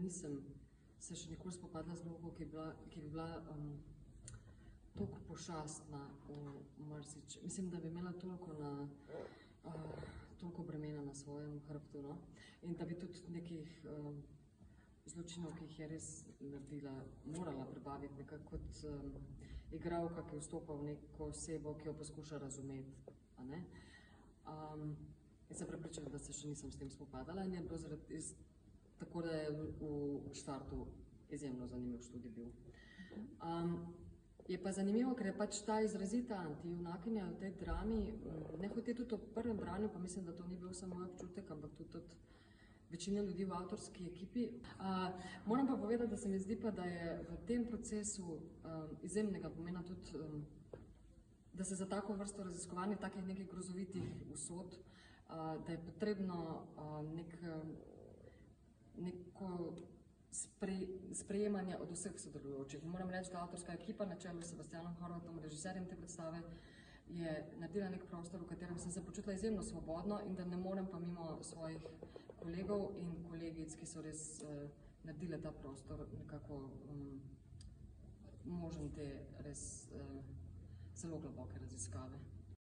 nisem se še nikoli spopadla z vlogo, ki bi bila toliko pošastna v marsič. Mislim, da bi imela toliko bremena na svojem hrbtu, no? In da bi tudi nekih zločinov, ki jih je res naredila, morala prebaviti nekako kot igralka, ki vstopa v neko osebo, ki jo poskuša razumeti. In sem prepričana, da se še nisem s tem spopadala in je bilo tako, da je v štartu izjemno zanimiv študij bil. Je pa zanimivo, ker je pač ta izrazita antijunakinja v tej drami, nehote tudi v prvem branju, pa mislim, da to ni bil samo moj občutek, ampak tudi od večine ljudi v avtorski ekipi. Moram pa povedati, da se mi zdi pa, da je v tem procesu izjemnega pomena tudi, da se za tako vrsto raziskovanja takih nekih grozovitih usod, da je potrebno neko sprejemanje od vseh sodelujočih. In moram reči, da avtorska ekipa na čelu s Sebastianom Horvatom, režiserjem te predstave, je naredila nek prostor, v katerem sem se počutila izjemno svobodno in da ne morem pa mimo svojih kolegov in kolegic, ki so res naredile ta prostor nekako možen te res zelo globoke raziskave.